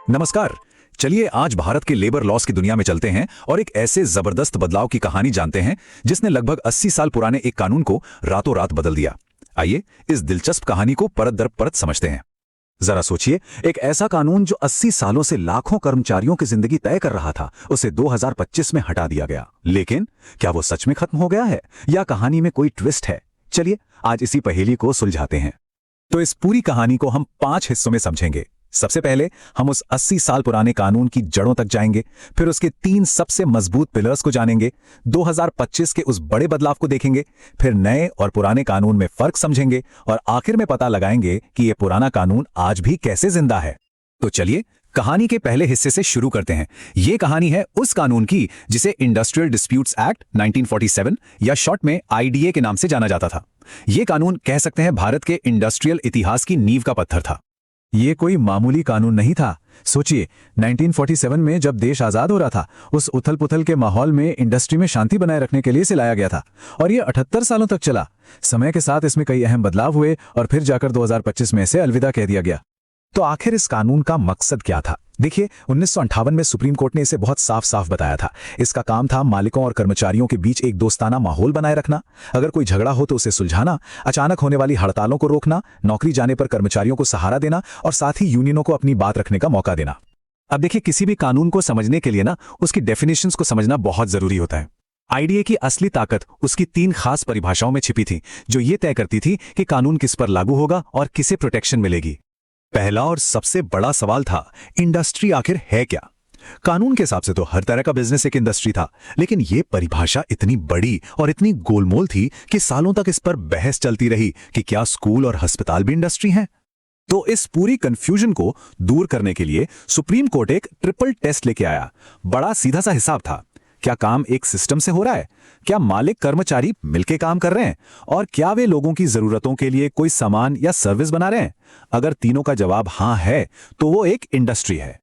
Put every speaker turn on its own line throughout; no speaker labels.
नमस्कार। चलिए आज भारत के लेबर लॉस की दुनिया में चलते हैं और एक ऐसे जबरदस्त बदलाव की कहानी जानते हैं जिसने लगभग 80 साल पुराने एक कानून को रातों रात बदल दिया। आइए इस दिलचस्प कहानी को परत दर परत समझते हैं। जरा सोचिए, एक ऐसा कानून जो 80 सालों से लाखों कर्मचारियों की जिंदगी तय कर रहा था, उसे 2025 में हटा दिया गया। लेकिन क्या वो सच में खत्म हो गया है या कहानी में कोई ट्विस्ट है? चलिए आज इसी पहेली को सुलझाते हैं। तो इस पूरी कहानी को हम 5 हिस्सों में समझेंगे। सबसे पहले हम उस 80 साल पुराने कानून की जड़ों तक जाएंगे, फिर उसके 3 सबसे मजबूत पिलर्स को जानेंगे, 2025 के उस बड़े बदलाव को देखेंगे, फिर नए और पुराने कानून में फर्क समझेंगे और आखिर में पता लगाएंगे कि यह पुराना कानून आज भी कैसे जिंदा है। तो चलिए कहानी के पहले हिस्से से शुरू करते हैं। यह कहानी है उस कानून की जिसे इंडस्ट्रियल डिस्प्यूट्स एक्ट 1947 या शॉर्ट में आईडीए के नाम से जाना जाता था। यह कानून कह सकते हैं भारत के इंडस्ट्रियल इतिहास की नींव का पत्थर था। ये कोई मामूली कानून नहीं था। सोचिए, 1947 में जब देश आजाद हो रहा था, उस उथल पुथल के माहौल में इंडस्ट्री में शांति बनाए रखने के लिए इसे लाया गया था और ये 78 सालों तक चला। समय के साथ इसमें कई अहम बदलाव हुए और फिर जाकर 2025 में इसे अलविदा कह दिया गया। तो आखिर इस कानून का मकसद क्या था? देखिए, 1958 में सुप्रीम कोर्ट ने इसे बहुत साफ साफ बताया था। इसका काम था मालिकों और कर्मचारियों के बीच एक दोस्ताना माहौल बनाए रखना, अगर कोई झगड़ा हो तो उसे सुलझाना, अचानक होने वाली हड़तालों को रोकना, नौकरी जाने पर कर्मचारियों को सहारा देना और साथ ही यूनियनों को अपनी बात रखने का मौका देना। अब देखिए, किसी भी कानून को समझने के लिए ना उसकी डेफिनेशंस को समझना बहुत जरूरी होता है। आईडीए की असली ताकत उसकी 3 खास परिभाषाओं में छिपी थी, जो ये तय करती थी कि कानून किस पर लागू होगा और किसे प्रोटेक्शन मिलेगी। पहला और सबसे बड़ा सवाल था, इंडस्ट्री आखिर है क्या? कानून के हिसाब से तो हर तरह का बिजनेस एक इंडस्ट्री था, लेकिन यह परिभाषा इतनी बड़ी और इतनी गोलमोल थी कि सालों तक इस पर बहस चलती रही कि क्या स्कूल और अस्पताल भी इंडस्ट्री हैं। तो इस पूरी कंफ्यूजन को दूर करने के लिए सुप्रीम कोर्ट एक ट्रिपल टेस्ट लेके आया। बड़ा सीधा सा हिसाब था। क्या काम एक सिस्टम से हो रहा है? क्या मालिक कर्मचारी मिलके काम कर रहे हैं? और क्या वे लोगों की जरूरतों के लिए कोई सामान या सर्विस बना रहे हैं? अगर तीनों का जवाब हां है तो वो एक इंडस्ट्री है।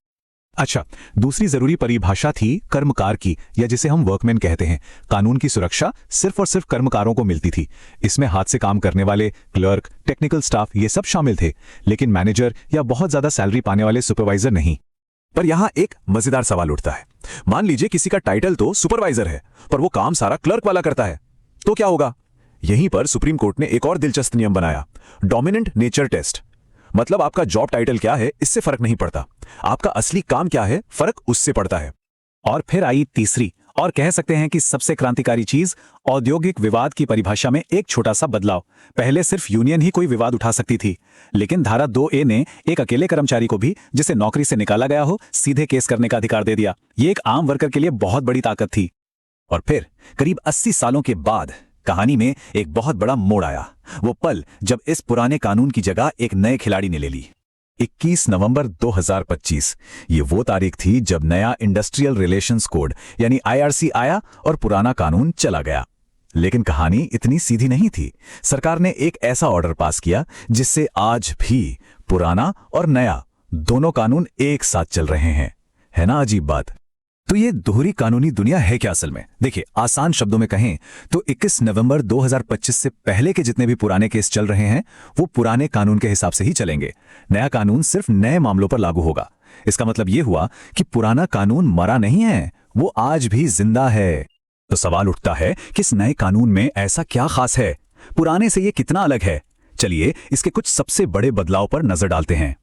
अच्छा, दूसरी जरूरी परिभाषा थी कर्मकार की, या जिसे हम वर्कमैन कहते हैं। कानून की सुरक्षा सिर्फ और सिर्फ कर्मकारों को मिलती थी। इसमें हाथ से काम करने वाले क्लर्क, टेक्निकल स्टाफ ये सब शामिल थे, लेकिन मैनेजर या बहुत ज्यादा सैलरी पाने वाले सुपरवाइजर नहीं। पर यहां एक मजेदार सवाल उठता है। मान लीजिए किसी का टाइटल तो सुपरवाइजर है, पर वो काम सारा क्लर्क वाला करता है, तो क्या होगा? यहीं पर सुप्रीम कोर्ट ने एक और दिलचस्प नियम बनाया, डोमिनेंट नेचर टेस्ट। मतलब आपका जॉब टाइटल क्या है इससे फर्क नहीं पड़ता, आपका असली काम क्या है फर्क उससे पड़ता है। और फिर आई तीसरी और कह सकते हैं कि सबसे क्रांतिकारी चीज, औद्योगिक विवाद की परिभाषा में एक छोटा सा बदलाव। पहले सिर्फ यूनियन ही कोई विवाद उठा सकती थी, लेकिन धारा 2A ने एक अकेले कर्मचारी को भी, जिसे नौकरी से निकाला गया हो, सीधे केस करने का अधिकार दे दिया। ये एक आम वर्कर के लिए बहुत बड़ी ताकत थी। और फिर करीब 80 सालों के बाद कहानी में एक बहुत बड़ा मोड़ आया। वो पल जब इस पुराने कानून की जगह एक नए खिलाड़ी ने ले ली। 21 नवंबर 2025 ये वो तारीख थी जब नया इंडस्ट्रियल रिलेशंस कोड यानी आईआरसी आया और पुराना कानून चला गया। लेकिन कहानी इतनी सीधी नहीं थी। सरकार ने एक ऐसा ऑर्डर पास किया जिससे आज भी पुराना और नया दोनों कानून एक साथ चल रहे हैं। है ना अजीब बात? तो ये दोहरी कानूनी दुनिया है क्या असल में? देखिए, आसान शब्दों में कहें तो 21 नवंबर 2025 से पहले के जितने भी पुराने केस चल रहे हैं वो पुराने कानून के हिसाब से ही चलेंगे। नया कानून सिर्फ नए मामलों पर लागू होगा। इसका मतलब ये हुआ कि पुराना कानून मरा नहीं है, वो आज भी जिंदा है। तो सवाल उठता है कि इस नए कानून में ऐसा क्या खास है? पुराने से ये कितना अलग है? चलिए इसके कुछ सबसे बड़े बदलाव पर नजर डालते हैं।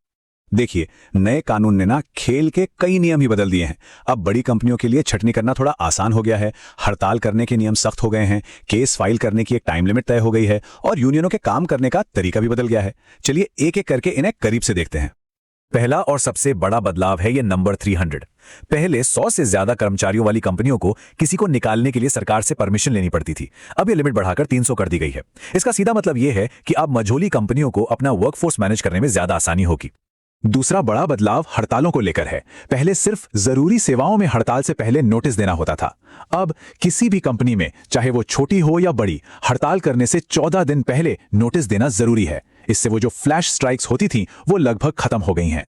देखिए, नए कानून ने ना खेल के कई नियम ही बदल दिए हैं। अब बड़ी कंपनियों के लिए छटनी करना थोड़ा आसान हो गया है, हड़ताल करने के नियम सख्त हो गए हैं, केस फाइल करने की एक टाइम लिमिट तय हो गई है और यूनियनों के काम करने का तरीका भी बदल गया है। चलिए एक एक करके इन्हें करीब से देखते हैं। पहला और सबसे बड़ा बदलाव है ये नंबर 300। पहले 100 से ज्यादा कर्मचारियों वाली कंपनियों को किसी को निकालने के लिए सरकार से परमिशन लेनी पड़ती थी। अब ये लिमिट बढ़ाकर 300 कर दी गई है। इसका सीधा मतलब ये है कि अब मझोली कंपनियों को अपना वर्कफोर्स मैनेज करने में ज्यादा आसानी होगी। दूसरा बड़ा बदलाव हड़तालों को लेकर है। पहले सिर्फ जरूरी सेवाओं में हड़ताल से पहले नोटिस देना होता था। अब किसी भी कंपनी में, चाहे वो छोटी हो या बड़ी, हड़ताल करने से 14 दिन पहले नोटिस देना जरूरी है। इससे वो जो फ्लैश स्ट्राइक्स होती थी वो लगभग खत्म हो गई हैं।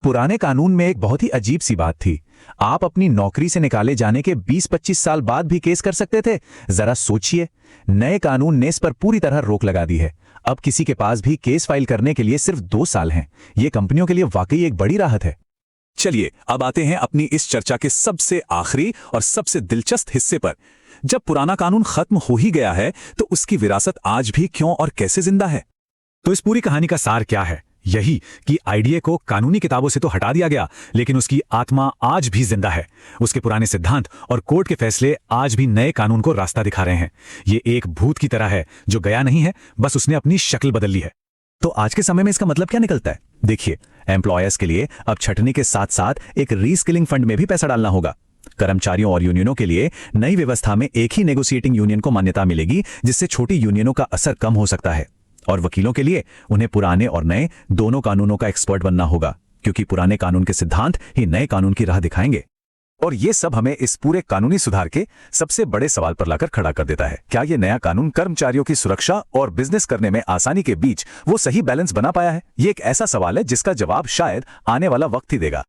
पुराने कानून में एक बहुत ही अजीब सी बात थी। आप अपनी नौकरी से निकाले जाने के 20-25 साल बाद भी केस कर सकते थे। जरा सोचिए, नए कानून ने इस पर पूरी तरह रोक लगा दी है। अब किसी के पास भी केस फाइल करने के लिए सिर्फ 2 साल हैं। यह कंपनियों के लिए वाकई एक बड़ी राहत है। चलिए अब आते हैं अपनी इस चर्चा के सबसे आखिरी और सबसे दिलचस्प हिस्से पर। जब पुराना कानून खत्म हो ही गया है तो उसकी विरासत आज भी क्यों और कैसे जिंदा है? तो इस पूरी कहानी का सार क्या है? यही कि आईडीए को कानूनी किताबों से तो हटा दिया गया, लेकिन उसकी आत्मा आज भी जिंदा है। उसके पुराने सिद्धांत और कोर्ट के फैसले आज भी नए कानून को रास्ता दिखा रहे हैं। ये एक भूत की तरह है जो गया नहीं है, बस उसने अपनी शक्ल बदल ली है। तो आज के समय में इसका मतलब क्या निकलता है? देखिए, एम्प्लॉयर्स के लिए अब छटनी के साथ साथ एक रीस्किलिंग फंड में भी पैसा डालना होगा। कर्मचारियों और यूनियनों के लिए नई व्यवस्था में एक ही नेगोशिएटिंग यूनियन को मान्यता मिलेगी, जिससे छोटी यूनियनों का असर कम हो सकता है। और वकीलों के लिए उन्हें पुराने और नए दोनों कानूनों का एक्सपर्ट बनना होगा, क्योंकि पुराने कानून के सिद्धांत ही नए कानून की राह दिखाएंगे। और ये सब हमें इस पूरे कानूनी सुधार के सबसे बड़े सवाल पर लाकर खड़ा कर देता है। क्या ये नया कानून कर्मचारियों की सुरक्षा और बिजनेस करने में आसानी के बीच वो सही बैलेंस बना पाया है? ये एक ऐसा सवाल है जिसका जवाब शायद आने वाला वक्त ही देगा।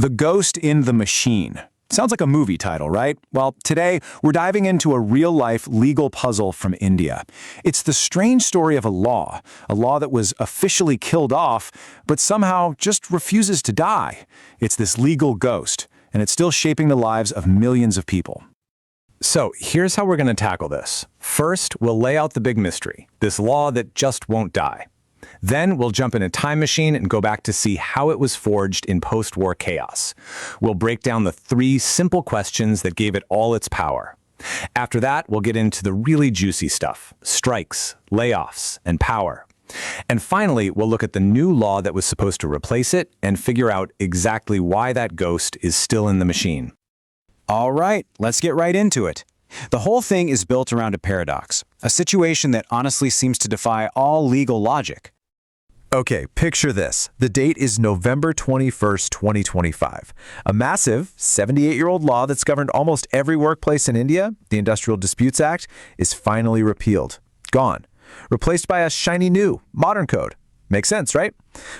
The Ghost in the Machine. Sounds like a movie title, right? Well, today we're diving into a real-life legal puzzle from India. It's the strange story of a law that was officially killed off, but somehow just refuses to die. It's this legal ghost, and it's still shaping the lives of millions of people. So, here's how we're going to tackle this. First, we'll lay out the big mystery, this law that just won't die. Then we'll jump in a time machine and go back to see how it was forged in post-war chaos. We'll break down the 3 simple questions that gave it all its power. After that, we'll get into the really juicy stuff: strikes, layoffs, and power. And finally, we'll look at the new law that was supposed to replace it and figure out exactly why that ghost is still in the machine.
All right, let's get right into it. The whole thing is built around a paradox, a situation that honestly seems to defy all legal logic.
Okay, picture this. The date is November 21st, 2025. A massive 78-year-old law that's governed almost every workplace in India, the Industrial Disputes Act, is finally repealed. Gone. Replaced by a shiny new, modern code. Makes sense, right?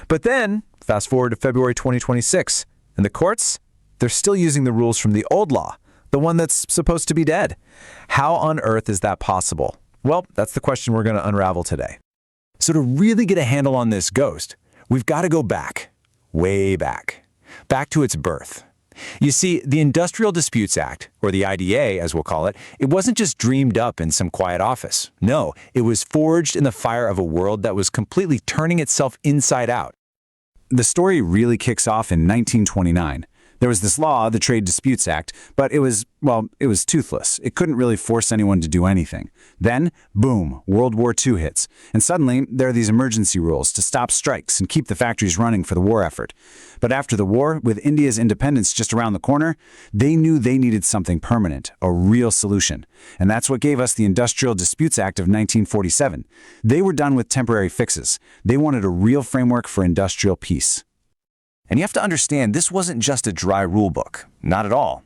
But then, fast forward to February 2026, and the courts, they're still using the rules from the old law, the one that's supposed to be dead. How on earth is that possible? Well, that's the question we're going to unravel today.
So to really get a handle on this ghost, we've got to go back, way back to its birth. You see, the Industrial Disputes Act, or the IDA as we'll call it, it wasn't just dreamed up in some quiet office. No, it was forged in the fire of a world that was completely turning itself inside out.
The story really kicks off in 1929. There was this law, the Trade Disputes Act, but it was toothless. It couldn't really force anyone to do anything. Then, boom, World War II hits. And suddenly, there are these emergency rules to stop strikes and keep the factories running for the war effort. But after the war, with India's independence just around the corner, they knew they needed something permanent, a real solution. And that's what gave us the Industrial Disputes Act of 1947. They were done with temporary fixes. They wanted a real framework for industrial peace.
And you have to understand, this wasn't just a dry rule book. Not at all.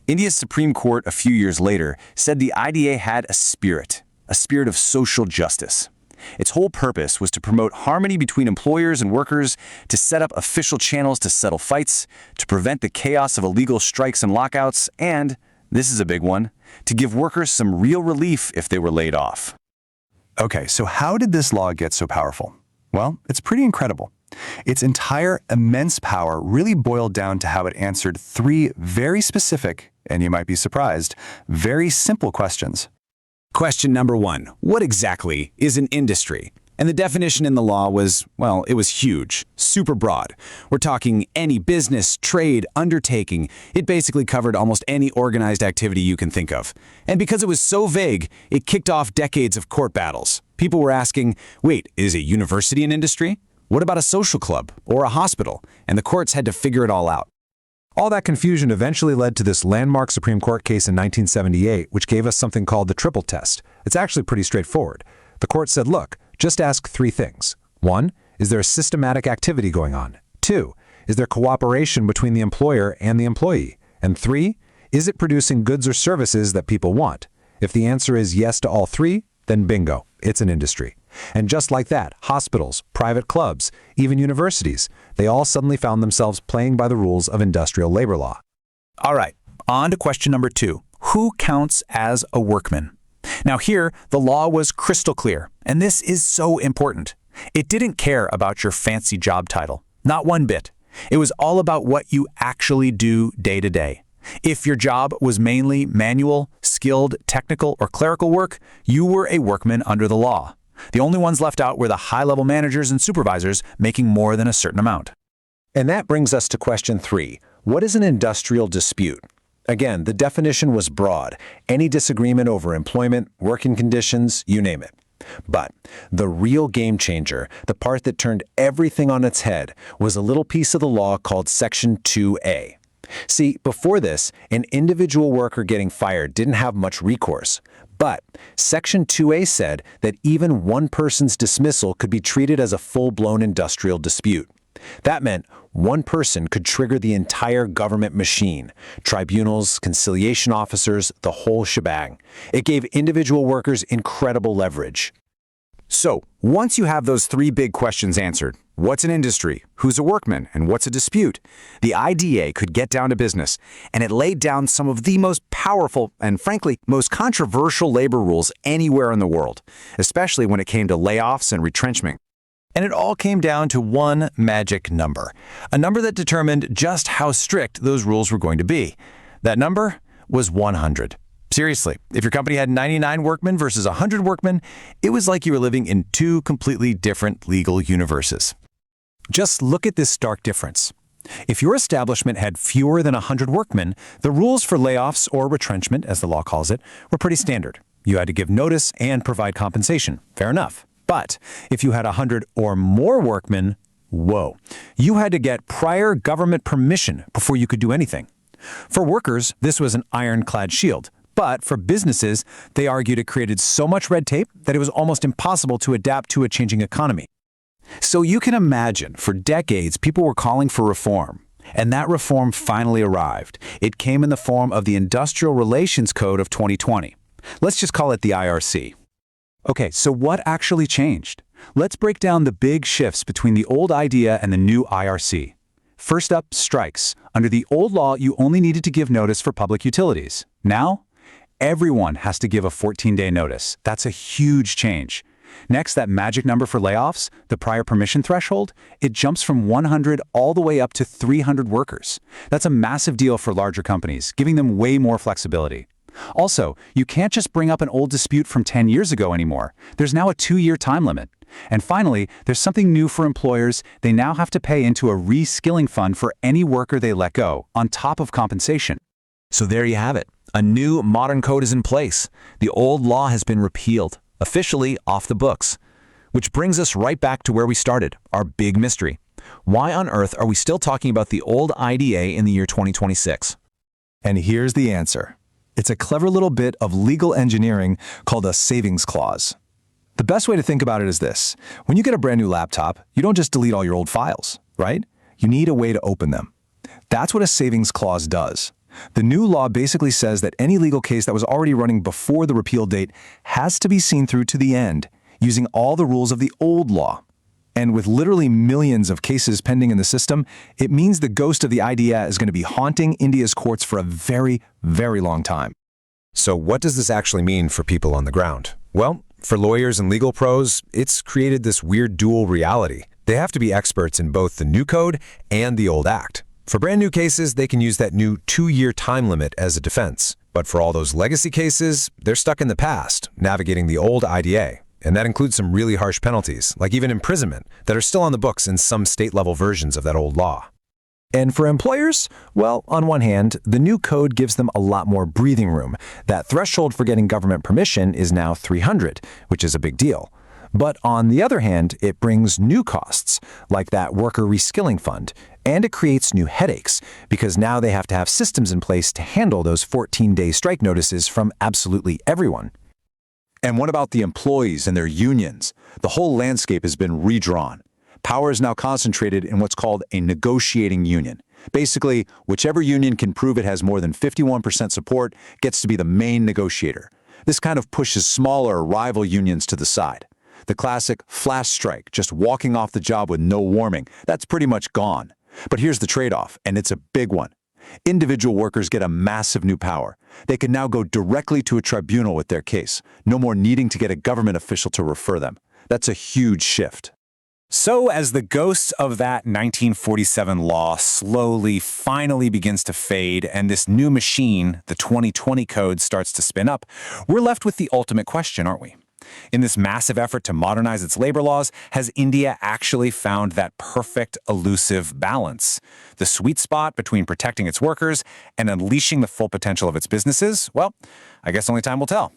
India's Supreme Court a few years later said the IDA had a spirit of social justice. Its whole purpose was to promote harmony between employers and workers, to set up official channels to settle fights, to prevent the chaos of illegal strikes and lockouts, and, this is a big one, to give workers some real relief if they were laid off. Okay, so how did this law get so powerful? Well, it's pretty incredible. Its entire immense power really boiled down to how it answered 3 very specific, and you might be surprised, very simple questions.
Question number 1. What exactly is an industry? And the definition in the law was, well, it was huge, super broad. We're talking any business, trade, undertaking. It basically covered almost any organized activity you can think of. And because it was so vague, it kicked off decades of court battles. People were asking, wait, is a university an industry? What about a social club or a hospital? And the courts had to figure it all out.
All that confusion eventually led to this landmark Supreme Court case in 1978, which gave us something called the triple test. It's actually pretty straightforward. The court said, look, just ask 3 things. 1, is there a systematic activity going on? 2, Is there cooperation between the employer and the employee? And 3, is it producing goods or services that people want? If the answer is yes to all 3, then bingo, it's an industry. And just like that, hospitals, private clubs, even universities, they all suddenly found themselves playing by the rules of industrial labor law.
All right, on to question number 2. Who counts as a workman? Now here, the law was crystal clear, and this is so important. It didn't care about your fancy job title, not one bit. It was all about what you actually do day to day. If your job was mainly manual, skilled, technical, or clerical work, you were a workman under the law. The only ones left out were the high-level managers and supervisors making more than a certain amount.
And that brings us to question 3. What is an industrial dispute? Again, the definition was broad. Any disagreement over employment, working conditions, you name it. But the real game changer, the part that turned everything on its head, was a little piece of the law called Section 2A. See, before this, an individual worker getting fired didn't have much recourse. But Section 2A said that even one person's dismissal could be treated as a full-blown industrial dispute. That meant one person could trigger the entire government machine, tribunals, conciliation officers, the whole shebang. It gave individual workers incredible leverage.
So, once you have those 3 big questions answered, what's an industry, who's a workman, and what's a dispute, the IDA could get down to business, and it laid down some of the most powerful and, frankly, most controversial labor rules anywhere in the world, especially when it came to layoffs and retrenchment. And it all came down to one magic number, a number that determined just how strict those rules were going to be. That number was 100. Seriously, if your company had 99 workmen versus 100 workmen, it was like you were living in 2 completely different legal universes.
Just look at this stark difference. If your establishment had fewer than 100 workmen, the rules for layoffs or retrenchment, as the law calls it, were pretty standard. You had to give notice and provide compensation. Fair enough. But if you had 100 or more workmen, whoa, you had to get prior government permission before you could do anything. For workers, this was an ironclad shield. But for businesses, they argued it created so much red tape that it was almost impossible to adapt to a changing economy.
So you can imagine, for decades, people were calling for reform. And that reform finally arrived. It came in the form of the Industrial Relations Code of 2020. Let's just call it the IRC. Okay, so what actually changed? Let's break down the big shifts between the old IDEA and the new IRC. First up, strikes. Under the old law, you only needed to give notice for public utilities. Now, everyone has to give a 14-day notice. That's a huge change. Next, that magic number for layoffs, the prior permission threshold, it jumps from 100 all the way up to 300 workers. That's a massive deal for larger companies, giving them way more flexibility. Also, you can't just bring up an old dispute from 10 years ago anymore. There's now a 2-year time limit. And finally, there's something new for employers. They now have to pay into a reskilling fund for any worker they let go, on top of compensation.
So there you have it. A new modern code is in place. The old law has been repealed, officially off the books. Which brings us right back to where we started, our big mystery. Why on earth are we still talking about the old IDA in the year 2026?
And here's the answer. It's a clever little bit of legal engineering called a savings clause. The best way to think about it is this. When you get a brand new laptop, you don't just delete all your old files, right? You need a way to open them. That's what a savings clause does. The new law basically says that any legal case that was already running before the repeal date has to be seen through to the end, using all the rules of the old law. And with literally millions of cases pending in the system, it means the ghost of the IDEA is going to be haunting India's courts for a very, very long time.
So what does this actually mean for people on the ground? Well, for lawyers and legal pros, it's created this weird dual reality. They have to be experts in both the new code and the old act. For brand new cases, they can use that new 2-year time limit as a defense. But for all those legacy cases, they're stuck in the past, navigating the old IDA. And that includes some really harsh penalties, like even imprisonment, that are still on the books in some state-level versions of that old law.
And for employers, well, on one hand, the new code gives them a lot more breathing room. That threshold for getting government permission is now 300, which is a big deal. But on the other hand, it brings new costs, like that worker reskilling fund, and it creates new headaches, because now they have to have systems in place to handle those 14-day strike notices from absolutely everyone.
And what about the employees and their unions? The whole landscape has been redrawn.
Power is now concentrated in what's called a negotiating union. Basically, whichever union can prove it has more than 51% support gets to be the main negotiator. This kind of pushes smaller rival unions to the side. The classic flash strike, just walking off the job with no warning, that's pretty much gone. But here's the trade-off, and it's a big one. Individual workers get a massive new power. They can now go directly to a tribunal with their case, no more needing to get a government official to refer them. That's a huge shift.
So, as the ghost of that 1947 law slowly, finally begins to fade, and this new machine, the 2020 Code, starts to spin up, we're left with the ultimate question, aren't we? In this massive effort to modernize its labor laws, has India actually found that perfect, elusive balance? The sweet spot between protecting its workers and unleashing the full potential of its businesses? Well, I guess only time will tell.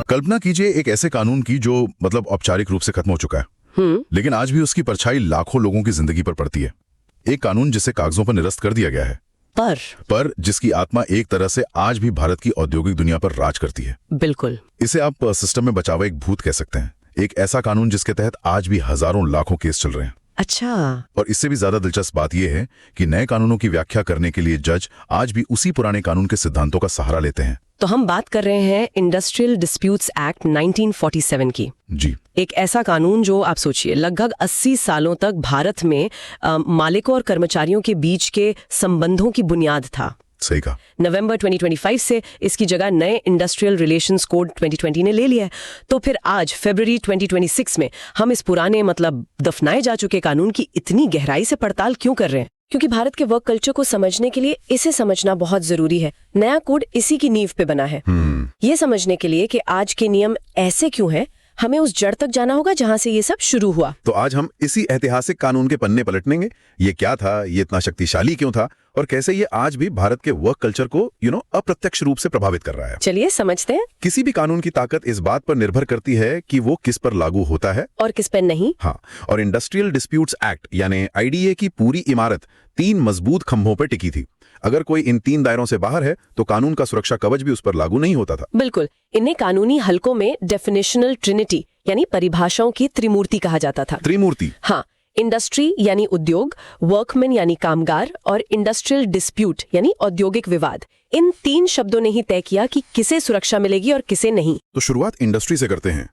कल्पना कीजिए एक ऐसे कानून की जो मतलब औपचारिक रूप से खत्म हो चुका है, लेकिन आज भी उसकी परछाई लाखों लोगों की जिंदगी पर पड़ती है। एक कानून जिसे कागजों पर निरस्त कर दिया गया है, पर जिसकी आत्मा एक तरह से आज भी भारत की औद्योगिक दुनिया पर राज करती है।
बिल्कुल।
इसे आप सिस्टम में बचा हुआ एक भूत कह सकते हैं। एक ऐसा कानून जिसके तहत आज भी हजारों लाखों केस चल रहे हैं।
अच्छा।
और इससे भी ज्यादा दिलचस्प बात यह है कि नए कानूनों की व्याख्या करने के लिए जज आज भी उसी पुराने कानून के सिद्धांतों का सहारा लेते हैं।
तो हम बात कर रहे हैं इंडस्ट्रियल डिस्प्यूट्स एक्ट 1947 की।
जी।
एक ऐसा कानून जो आप सोचिए लगभग 80 सालों तक भारत में मालिकों और कर्मचारियों के बीच के संबंधों की बुनियाद था।
सही कहा।
नवंबर 2025 से इसकी जगह नए इंडस्ट्रियल रिलेशंस कोड 2020 ने ले लिया है। तो फिर आज फरवरी 2026 में हम इस पुराने मतलब दफनाए जा चुके कानून की इतनी गहराई से पड़ताल क्यों कर रहे हैं? क्योंकि भारत के वर्क कल्चर को समझने के लिए इसे समझना बहुत जरूरी है। नया कोड इसी की नींव पे बना है। ये समझने के लिए कि आज के नियम ऐसे क्यों हैं, हमें उस जड़ तक जाना होगा जहां से ये सब शुरू हुआ।
तो आज हम इसी ऐतिहासिक कानून के पन्ने पलटेंगे। ये क्या था, ये इतना शक्तिशाली क्यों था, और कैसे ये आज भी भारत के वर्क कल्चर को अप्रत्यक्ष रूप से प्रभावित कर रहा है।
चलिए समझते हैं।
किसी भी कानून की ताकत इस बात पर निर्भर करती है कि वो किस पर लागू होता है
और किस पर नहीं।
हाँ, और इंडस्ट्रियल डिस्प्यूट्स एक्ट यानी आईडीए की पूरी इमारत 3 मजबूत खंभों पर टिकी थी। अगर कोई इन 3 दायरों से बाहर है तो कानून का सुरक्षा कवच भी उस पर लागू नहीं होता था।
बिल्कुल। इन्हें कानूनी हलकों में डेफिनेशनल ट्रिनिटी यानी परिभाषाओं की त्रिमूर्ति कहा जाता था।
त्रिमूर्ति?
हाँ। इंडस्ट्री यानी उद्योग, वर्कमैन यानी कामगार और इंडस्ट्रियल डिस्प्यूट यानी औद्योगिक विवाद। इन 3 शब्दों ने ही तय किया कि किसे सुरक्षा मिलेगी और किसे नहीं।
तो शुरुआत इंडस्ट्री से करते हैं।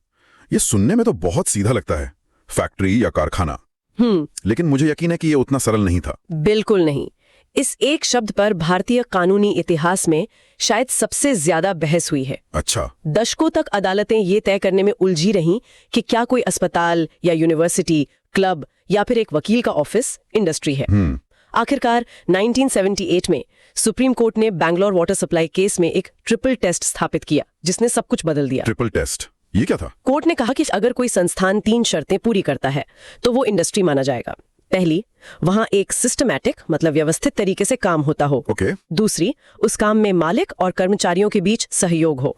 ये सुनने में तो बहुत सीधा लगता है, फैक्ट्री या कारखाना। लेकिन मुझे यकीन है कि ये उतना सरल नहीं था।
बिल्कुल नहीं। इस एक शब्द पर भारतीय कानूनी इतिहास में शायद सबसे ज्यादा बहस हुई है।
अच्छा।
दशकों तक अदालतें ये तय करने में उलझी रहीं कि क्या कोई अस्पताल या यूनिवर्सिटी, क्लब या फिर एक वकील का ऑफिस इंडस्ट्री है। आखिरकार 1978 में सुप्रीम कोर्ट ने बैंगलोर वाटर सप्लाई केस में एक ट्रिपल टेस्ट स्थापित किया जिसने सब कुछ बदल दिया।
Triple test? ये क्या था?
कोर्ट ने कहा कि अगर कोई संस्थान 3 शर्तें पूरी करता है तो वो इंडस्ट्री माना जाएगा। पहली, वहां एक सिस्टमैटिक मतलब व्यवस्थित तरीके से काम होता हो।
Okay.
दूसरी, उस काम में मालिक और कर्मचारियों के बीच सहयोग हो।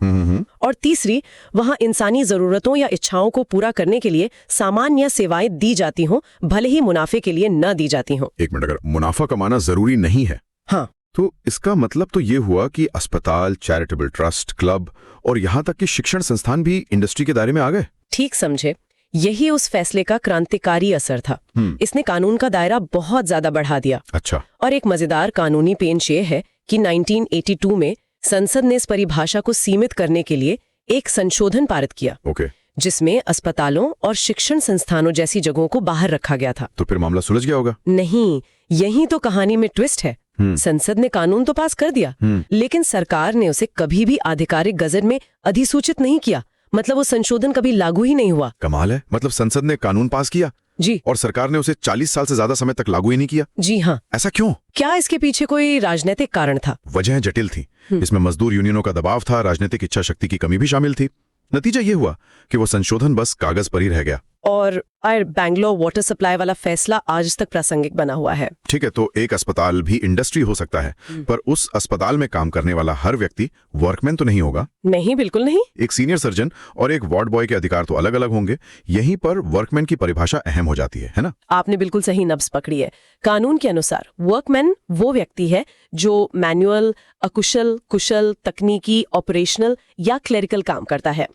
और तीसरी, वहां इंसानी जरूरतों या इच्छाओं को पूरा करने के लिए सामान्य सेवाएं दी जाती हों, भले ही मुनाफे के लिए न दी जाती हों।
एक मिनट, अगर मुनाफा कमाना जरूरी नहीं है,
हाँ,
तो इसका मतलब तो ये हुआ कि अस्पताल, चैरिटेबल ट्रस्ट, क्लब और यहाँ तक कि शिक्षण संस्थान भी इंडस्ट्री के दायरे में आ गए।
ठीक समझे। यही उस फैसले का क्रांतिकारी असर था। इसने कानून का दायरा बहुत ज्यादा बढ़ा दिया।
अच्छा।
और एक मजेदार कानूनी पेंच ये है कि 1982 में संसद ने इस परिभाषा को सीमित करने के लिए एक संशोधन पारित किया।
ओके।
जिसमें अस्पतालों और शिक्षण संस्थानों जैसी जगहों को बाहर रखा गया था।
तो फिर मामला सुलझ गया होगा?
नहीं, यही तो कहानी में ट्विस्ट है। संसद ने कानून तो पास कर दिया, लेकिन सरकार ने उसे कभी भी आधिकारिक गजट में अधिसूचित नहीं किया। मतलब वो संशोधन कभी लागू ही नहीं हुआ।
कमाल है। मतलब संसद ने कानून पास किया
जी,
और सरकार ने उसे 40 साल से ज्यादा समय तक लागू ही नहीं किया।
जी हाँ।
ऐसा क्यों?
क्या इसके पीछे कोई राजनीतिक कारण था?
वजह जटिल थी। इसमें मजदूर यूनियनों का दबाव था, राजनीतिक इच्छा शक्ति की कमी भी शामिल थी। नतीजा ये हुआ कि वो संशोधन बस कागज पर ही रह गया।
और बैंगलोर वाटर सप्लाई वाला फैसला आज तक प्रासंगिक बना हुआ है।
ठीक है, तो एक अस्पताल भी इंडस्ट्री हो सकता है, पर उस अस्पताल में काम करने वाला हर व्यक्ति वर्कमैन तो नहीं होगा।
नहीं, बिल्कुल नहीं।
एक सीनियर सर्जन और एक वार्ड बॉय के अधिकार तो अलग अलग होंगे। यहीं पर वर्कमैन की परिभाषा अहम हो जाती है ना?
आपने बिल्कुल सही नब्ज पकड़ी है। कानून के अनुसार वर्कमैन वो व्यक्ति है जो मैनुअल, अकुशल, कुशल, तकनीकी, ऑपरेशनल या क्लेरिकल काम करता है।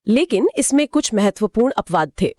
लेकिन इसमें कुछ महत्वपूर्ण अपवाद थे,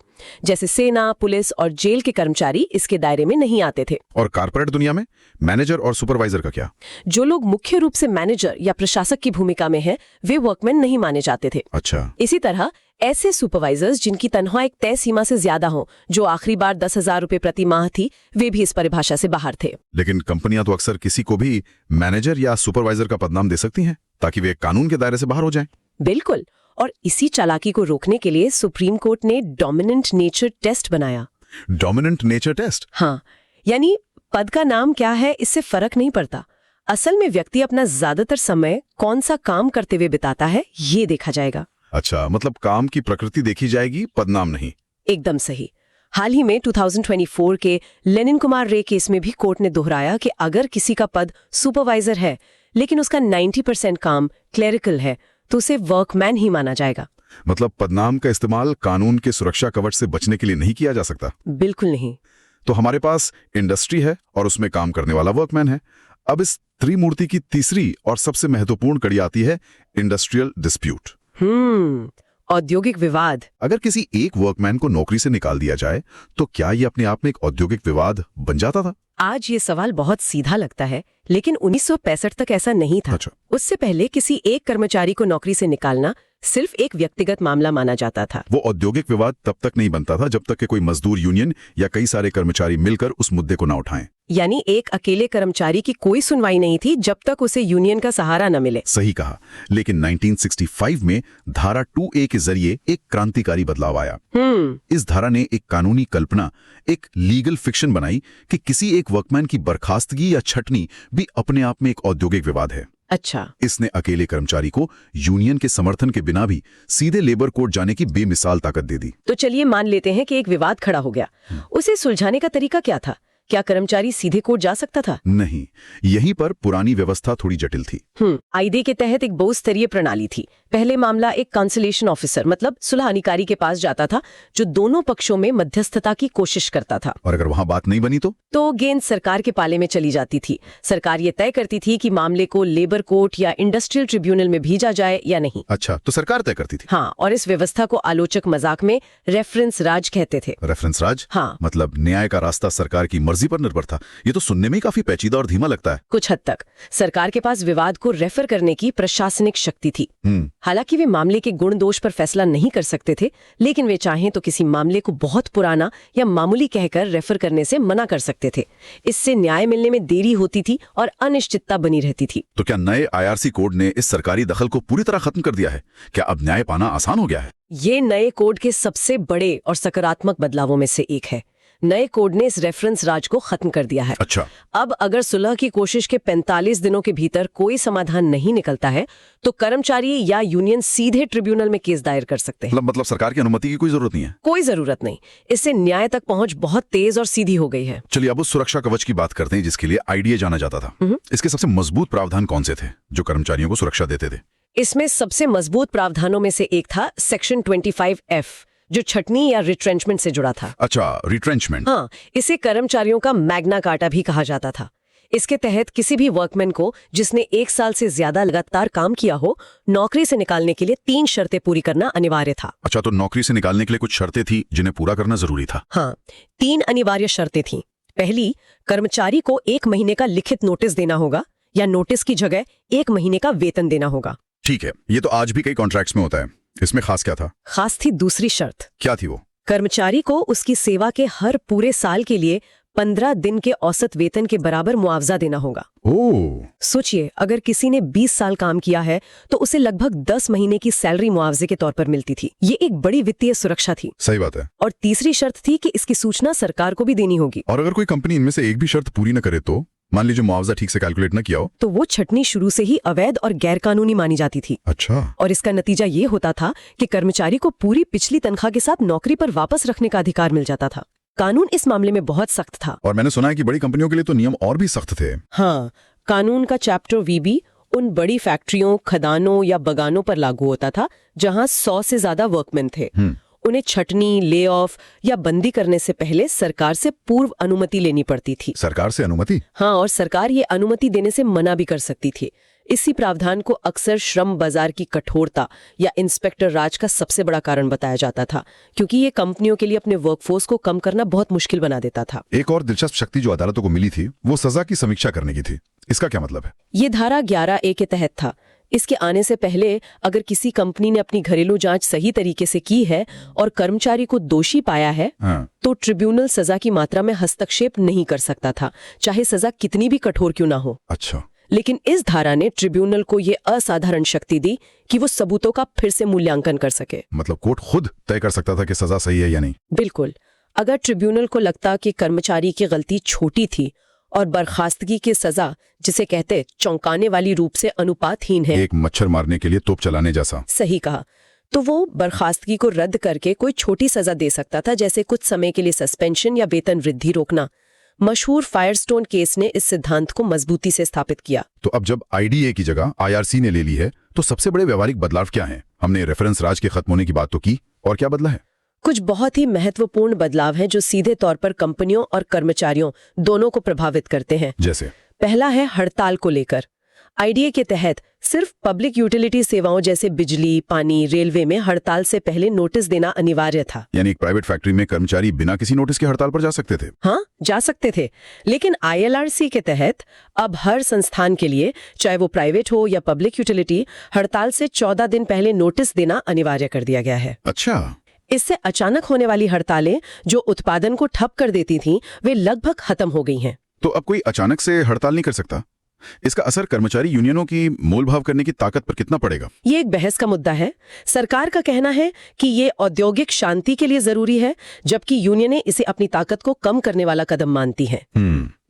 जैसे सेना, पुलिस और जेल के कर्मचारी इसके दायरे में नहीं आते थे।
और कारपोरेट दुनिया में मैनेजर और सुपरवाइजर का क्या?
जो लोग मुख्य रूप से मैनेजर या प्रशासक की भूमिका में हैं, वे वर्कमैन नहीं माने जाते थे।
अच्छा।
इसी तरह ऐसे सुपरवाइजर्स जिनकी तनख्वाह एक तय सीमा से ज्यादा हो, जो आखिरी बार 10,000 रुपए प्रति माह थी, वे भी इस परिभाषा से बाहर थे।
लेकिन कंपनियां तो अक्सर किसी को भी मैनेजर या सुपरवाइजर का पदनाम दे सकती हैं ताकि वे कानून के दायरे से बाहर हो जाएं।
बिल्कुल, और इसी चालाकी को रोकने के लिए सुप्रीम कोर्ट ने डोमिनेंट नेचर टेस्ट बनाया।
Dominant nature test?
हाँ, यानी पद का नाम क्या है इससे फर्क नहीं पड़ता, असल में व्यक्ति अपना ज्यादातर समय कौन सा काम करते हुए बिताता है ये देखा जाएगा।
अच्छा, मतलब काम की प्रकृति देखी जाएगी, पदनाम नहीं।
एकदम सही। हाल ही में 2024 के लेनिन कुमार रे केस में भी कोर्ट ने दोहराया कि अगर किसी का पद सुपरवाइजर है लेकिन उसका 90% काम क्लेरिकल है तो उसे वर्कमैन ही माना जाएगा।
मतलब पदनाम का इस्तेमाल कानून के सुरक्षा कवच से बचने के लिए नहीं किया जा सकता?
बिल्कुल नहीं।
तो हमारे पास इंडस्ट्री है और उसमें काम करने वाला वर्कमैन है। अब इस त्रिमूर्ति की तीसरी और सबसे महत्वपूर्ण कड़ी आती है इंडस्ट्रियल डिस्प्यूट।
औद्योगिक विवाद।
अगर किसी एक वर्कमैन को नौकरी से निकाल दिया जाए तो क्या ये अपने आप में एक औद्योगिक विवाद बन जाता था?
आज ये सवाल बहुत सीधा लगता है, लेकिन 1965 तक ऐसा नहीं था।
अच्छा।
उससे पहले किसी एक कर्मचारी को नौकरी से निकालना सिर्फ एक व्यक्तिगत मामला माना जाता था।
वो औद्योगिक विवाद तब तक नहीं बनता था जब तक कि कोई मजदूर यूनियन या कई सारे कर्मचारी मिलकर उस मुद्दे को न उठाएं।
यानी एक अकेले कर्मचारी की कोई सुनवाई नहीं थी जब तक उसे यूनियन का सहारा न मिले।
सही कहा। लेकिन 1965 में धारा 2A के जरिए एक क्रांतिकारी बदलाव आया। इस धारा ने एक कानूनी कल्पना, एक लीगल फिक्शन बनाई कि किसी एक वर्कमैन की बर्खास्तगी या छटनी भी अपने आप में एक औद्योगिक विवाद है।
अच्छा।
इसने अकेले कर्मचारी को यूनियन के समर्थन के बिना भी सीधे लेबर कोर्ट जाने की बेमिसाल ताकत दे दी।
तो चलिए मान लेते हैं कि एक विवाद खड़ा हो गया, उसे सुलझाने का तरीका क्या था? क्या कर्मचारी सीधे कोर्ट जा सकता था?
नहीं, यहीं पर पुरानी व्यवस्था थोड़ी जटिल थी।
आईडे के तहत एक बहुस्तरीय प्रणाली थी। पहले मामला एक कंसोलेशन ऑफिसर मतलब सुलह अधिकारी के पास जाता था, जो दोनों पक्षों में मध्यस्थता की कोशिश करता था।
और अगर वहां बात नहीं बनी तो
गेंद सरकार के पाले में चली जाती थी। सरकार ये तय करती थी कि मामले को लेबर कोर्ट या इंडस्ट्रियल ट्रिब्यूनल में भेजा जाए या नहीं।
अच्छा, तो सरकार तय करती थी।
हाँ, और इस व्यवस्था को आलोचक मजाक में रेफरेंस राज कहते थे।
रेफरेंस राज?
हाँ।
मतलब न्याय का रास्ता सरकार की मर्जी पर निर्भर था। ये तो सुनने में काफी पेचीदा और धीमा लगता है।
कुछ हद तक सरकार के पास विवाद को रेफर करने की प्रशासनिक शक्ति थी। हालांकि वे मामले के गुण दोष पर फैसला नहीं कर सकते थे, लेकिन वे चाहें तो किसी मामले को बहुत पुराना या मामूली कहकर रेफर करने से मना कर सकते थे। इससे न्याय मिलने में देरी होती थी और अनिश्चितता बनी रहती थी।
तो क्या नए IRC कोड ने इस सरकारी दखल को पूरी तरह खत्म कर दिया है? क्या अब न्याय पाना आसान हो गया है?
ये नए कोड के सबसे बड़े और सकारात्मक बदलावों में से एक है। नए कोड ने इस रेफरेंस राज को खत्म कर दिया है।
अच्छा।
अब अगर सुलह की कोशिश के 45 दिनों के भीतर कोई समाधान नहीं निकलता है तो कर्मचारी या यूनियन सीधे ट्रिब्यूनल में केस दायर कर सकते हैं।
मतलब सरकार की अनुमति की कोई जरूरत नहीं है?
कोई जरूरत नहीं। इससे न्याय तक पहुंच बहुत तेज और सीधी हो गई है।
चलिए अब उस सुरक्षा कवच की बात करते हैं जिसके लिए IDA जाना जाता था। इसके सबसे मजबूत प्रावधान कौन से थे जो कर्मचारियों को सुरक्षा देते थे?
इसमें सबसे मजबूत प्रावधानों में से एक था सेक्शन 25F, जो छटनी या रिट्रेंचमेंट से जुड़ा था।
अच्छा, रिट्रेंचमेंट।
हाँ, इसे कर्मचारियों का मैग्ना कार्टा भी कहा जाता था। इसके तहत किसी भी वर्कमैन को जिसने 1 साल से ज्यादा लगातार काम किया हो, नौकरी से निकालने के लिए 3 शर्तें पूरी करना अनिवार्य था।
अच्छा, तो नौकरी से निकालने के लिए कुछ शर्तें थी जिन्हें पूरा करना जरूरी था?
हाँ, 3 अनिवार्य शर्तें थीं। पहली, कर्मचारी को 1 महीने का लिखित नोटिस देना होगा या नोटिस की जगह 1 महीने का वेतन देना होगा।
ठीक है, ये तो आज भी कई कॉन्ट्रैक्ट्स में होता है। इसमें खास क्या था?
खास थी दूसरी शर्त।
क्या थी वो?
कर्मचारी को उसकी सेवा के हर पूरे साल के लिए 15 दिन के औसत वेतन के बराबर मुआवजा देना होगा।
ओह!
सोचिए, अगर किसी ने 20 साल काम किया है तो उसे लगभग 10 महीने की सैलरी मुआवजे के तौर पर मिलती थी। ये एक बड़ी वित्तीय सुरक्षा थी।
सही बात है।
और तीसरी शर्त थी कि इसकी सूचना सरकार को भी देनी होगी।
और अगर कोई कंपनी इनमें से एक भी शर्त पूरी न करे तो मान लीजिए मुआवजा ठीक से कैलकुलेट न किया हो।
तो वो छटनी शुरू से ही अवैध और गैरकानूनी मानी जाती थी।
अच्छा।
और इसका नतीजा ये होता था कि कर्मचारी को पूरी पिछली तनख्वाह के साथ नौकरी पर वापस रखने का अधिकार मिल जाता था। कानून इस मामले में बहुत सख्त था।
और मैंने सुना है कि बड़ी कंपनियों के लिए तो नियम और भी सख्त थे।
हाँ, कानून का चैप्टर वीबी उन बड़ी फैक्ट्रियों, खदानों या बगानों पर लागू होता था जहां 100 से ज्यादा वर्कमैन थे। उन्हें छटनी, ले ऑफ या बंदी करने से पहले सरकार से पूर्व अनुमति लेनी पड़ती थी।
सरकार से अनुमति?
हाँ, और सरकार ये अनुमति देने से मना भी कर सकती थी। इसी प्रावधान को अक्सर श्रम बाजार की कठोरता या इंस्पेक्टर राज का सबसे बड़ा कारण बताया जाता था, क्योंकि ये कंपनियों के लिए अपने वर्कफोर्स को कम करना बहुत मुश्किल बना देता था।
एक और दिलचस्प शक्ति जो अदालतों को मिली थी वो सजा की समीक्षा करने की थी। इसका क्या मतलब है?
ये धारा 11A के तहत था। इसके आने से पहले अगर किसी कंपनी ने अपनी घरेलू जांच सही तरीके से की है और कर्मचारी को दोषी पाया है, तो ट्रिब्यूनल सजा की मात्रा में हस्तक्षेप नहीं कर सकता था, चाहे सजा कितनी भी कठोर क्यों ना हो।
अच्छा।
लेकिन इस धारा ने ट्रिब्यूनल को ये असाधारण शक्ति दी कि वो सबूतों का फिर से मूल्यांकन कर सके।
मतलब कोर्ट खुद तय कर सकता था कि सजा सही है या नहीं?
बिल्कुल। अगर ट्रिब्यूनल को लगता कि कर्मचारी की गलती छोटी थी और बर्खास्तगी की सजा, जिसे कहते चौंकाने वाली रूप से अनुपातहीन है,
एक मच्छर मारने के लिए तोप चलाने जैसा,
सही कहा, तो वो बर्खास्तगी को रद्द करके कोई छोटी सजा दे सकता था, जैसे कुछ समय के लिए सस्पेंशन या वेतन वृद्धि रोकना। मशहूर फायरस्टोन केस ने इस सिद्धांत को मजबूती से स्थापित किया।
तो अब जब आईडीए की जगह आईआरसी ने ले ली है, तो सबसे बड़े व्यवहारिक बदलाव क्या हैं? हमने रेफरेंस राज के खत्म होने की बात तो की, और क्या बदला है?
कुछ बहुत ही महत्वपूर्ण बदलाव हैं जो सीधे तौर पर कंपनियों और कर्मचारियों दोनों को प्रभावित करते हैं।
जैसे?
पहला है हड़ताल को लेकर। आईडीए के तहत सिर्फ पब्लिक यूटिलिटी सेवाओं जैसे बिजली, पानी, रेलवे में हड़ताल से पहले नोटिस देना अनिवार्य था।
यानी एक प्राइवेट फैक्ट्री में कर्मचारी बिना किसी नोटिस के हड़ताल पर जा सकते थे?
हाँ, जा सकते थे। लेकिन आईएलआरसी के तहत अब हर संस्थान के लिए, चाहे वो प्राइवेट हो या पब्लिक यूटिलिटी, हड़ताल से 14 दिन पहले नोटिस देना अनिवार्य कर दिया गया है।
अच्छा।
इससे अचानक होने वाली हड़तालें जो उत्पादन को ठप कर देती थीं, वे लगभग खत्म हो गई हैं।
तो अब कोई अचानक से हड़ताल नहीं कर सकता। इसका असर कर्मचारी यूनियनों की मोलभाव करने की ताकत पर कितना पड़ेगा? ये
एक बहस का मुद्दा है। सरकार का कहना है कि ये औद्योगिक शांति के लिए जरूरी है, जबकि यूनियनें इसे अपनी ताकत को कम करने वाला कदम मानती हैं।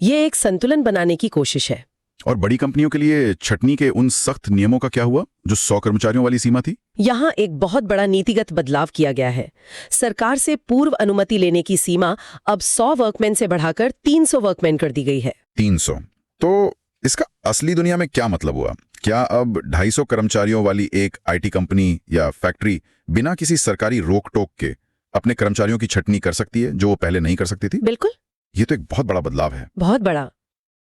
ये एक संतुलन बनाने की कोशिश है।
और बड़ी कंपनियों के लिए छटनी के उन सख्त नियमों का क्या हुआ जो 100 कर्मचारियों वाली सीमा थी?
यहाँ एक बहुत बड़ा नीतिगत बदलाव किया गया है। सरकार से पूर्व अनुमति लेने की सीमा अब 100 वर्कमैन से बढ़ाकर 300 वर्कमैन कर दी गई है।
300? तो इसका असली दुनिया में क्या मतलब हुआ? क्या अब 250 कर्मचारियों वाली एक आईटी कंपनी या फैक्ट्री बिना किसी सरकारी रोक टोक के अपने कर्मचारियों की छटनी कर सकती है, जो वो पहले नहीं कर सकती थी?
बिल्कुल।
ये तो एक बहुत बड़ा बदलाव है।
बहुत बड़ा।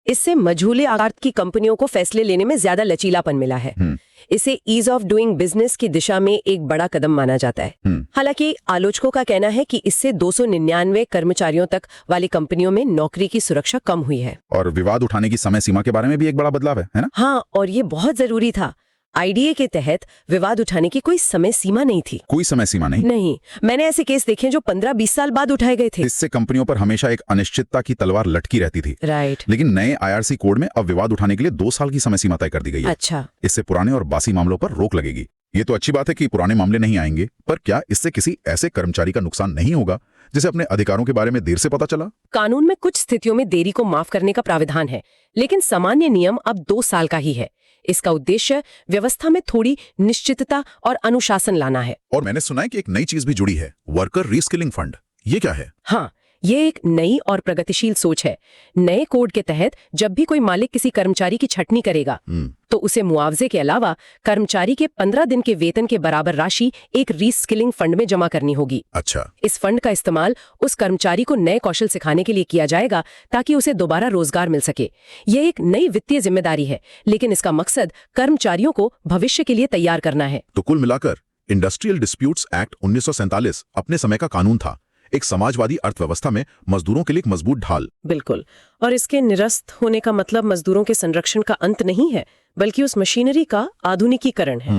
इससे मझूले आकार की कंपनियों को फैसले लेने में ज्यादा लचीलापन मिला है। इसे ईज ऑफ डूइंग बिजनेस की दिशा में एक बड़ा कदम माना जाता है। हालांकि आलोचकों का कहना है कि इससे 299 कर्मचारियों तक वाली कंपनियों में नौकरी की सुरक्षा कम हुई है।
और विवाद उठाने की समय सीमा के बारे में भी एक बड़ा बदलाव है ना?
हाँ, और ये बहुत जरूरी था। आईडीए के तहत विवाद उठाने की कोई समय सीमा नहीं थी।
कोई समय सीमा नहीं?
नहीं। मैंने ऐसे केस देखे जो 15-20 साल बाद उठाए गए थे।
इससे कंपनियों पर हमेशा एक अनिश्चितता की तलवार लटकी रहती थी।
राइट।
लेकिन नए आईआरसी कोड में अब विवाद उठाने के लिए 2 साल की समय सीमा तय कर दी गई है।
अच्छा।
इससे पुराने और बासी मामलों पर रोक लगेगी। ये तो अच्छी बात है कि पुराने मामले नहीं आएंगे, पर क्या इससे किसी ऐसे कर्मचारी का नुकसान नहीं होगा जिसे अपने अधिकारों के बारे में देर से पता चला?
कानून में कुछ स्थितियों में देरी को माफ करने का प्राविधान है, लेकिन सामान्य नियम अब 2 साल का ही है। इसका उद्देश्य व्यवस्था में थोड़ी निश्चितता और अनुशासन लाना है।
और मैंने सुना है कि एक नई चीज भी जुड़ी है, वर्कर रीस्किलिंग फंड। ये क्या है?
हाँ, ये एक नई और प्रगतिशील सोच है। नए कोड के तहत जब भी कोई मालिक किसी कर्मचारी की छटनी करेगा, तो उसे मुआवजे के अलावा कर्मचारी के 15 दिन के वेतन के बराबर राशि एक रीस्किलिंग फंड में जमा करनी होगी।
अच्छा।
इस फंड का इस्तेमाल उस कर्मचारी को नए कौशल सिखाने के लिए किया जाएगा ताकि उसे दोबारा रोजगार मिल सके। ये एक नई वित्तीय जिम्मेदारी है, लेकिन इसका मकसद कर्मचारियों को भविष्य के लिए तैयार करना है।
तो कुल मिलाकर इंडस्ट्रियल डिस्प्यूट्स एक्ट 1947 अपने समय का कानून था, एक समाजवादी अर्थव्यवस्था में मजदूरों के लिए एक मजबूत ढाल।
बिल्कुल। और इसके निरस्त होने का मतलब मजदूरों के संरक्षण का अंत नहीं है, बल्कि उस मशीनरी का आधुनिकीकरण है।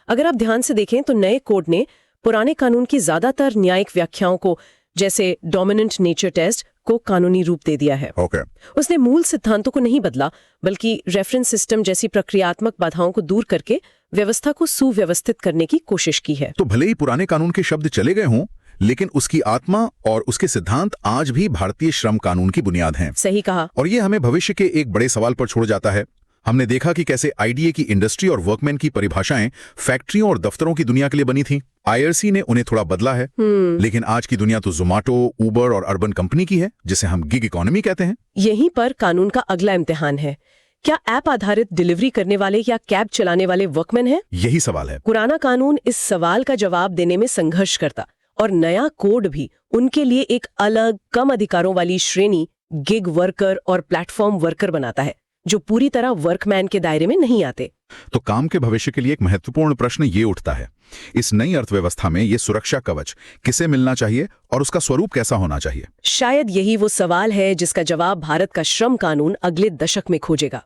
अगर आप ध्यान से देखें तो नए कोड ने पुराने कानून की ज्यादातर न्यायिक व्याख्याओं को, जैसे डोमिनेंट नेचर टेस्ट, को कानूनी रूप दे दिया है। उसने मूल सिद्धांतों को नहीं बदला, बल्कि रेफरेंस सिस्टम जैसी प्रक्रियात्मक बाधाओं को दूर करके व्यवस्था को सुव्यवस्थित करने की कोशिश की है।
तो भले ही पुराने कानून के शब्द चले गए हों, लेकिन उसकी आत्मा और उसके सिद्धांत आज भी भारतीय श्रम कानून की बुनियाद हैं।
सही कहा।
और ये हमें भविष्य के एक बड़े सवाल पर छोड़ जाता है। हमने देखा कि कैसे आईडीए की इंडस्ट्री और वर्कमैन की परिभाषाएं फैक्ट्रियों और दफ्तरों की दुनिया के लिए बनी थी। आईआरसी ने उन्हें थोड़ा बदला है, लेकिन आज की दुनिया तो जोमेटो, उबर और अर्बन कंपनी की है, जिसे हम गिग इकोनॉमी कहते हैं।
यहीं पर कानून का अगला इम्तिहान है। क्या ऐप आधारित डिलीवरी करने वाले या कैब चलाने वाले वर्कमैन हैं?
यही सवाल है।
पुराना कानून इस सवाल का जवाब देने में संघर्ष करता और नया कोड भी उनके लिए एक अलग कम अधिकारों वाली श्रेणी गिग वर्कर और प्लेटफॉर्म वर्कर बनाता है, जो पूरी तरह वर्कमैन के दायरे में नहीं आते।
तो काम के भविष्य के लिए एक महत्वपूर्ण प्रश्न ये उठता है, इस नई अर्थव्यवस्था में ये सुरक्षा कवच किसे मिलना चाहिए और उसका स्वरूप कैसा होना चाहिए?
शायद यही वो सवाल है जिसका जवाब भारत का श्रम कानून अगले दशक में खोजेगा।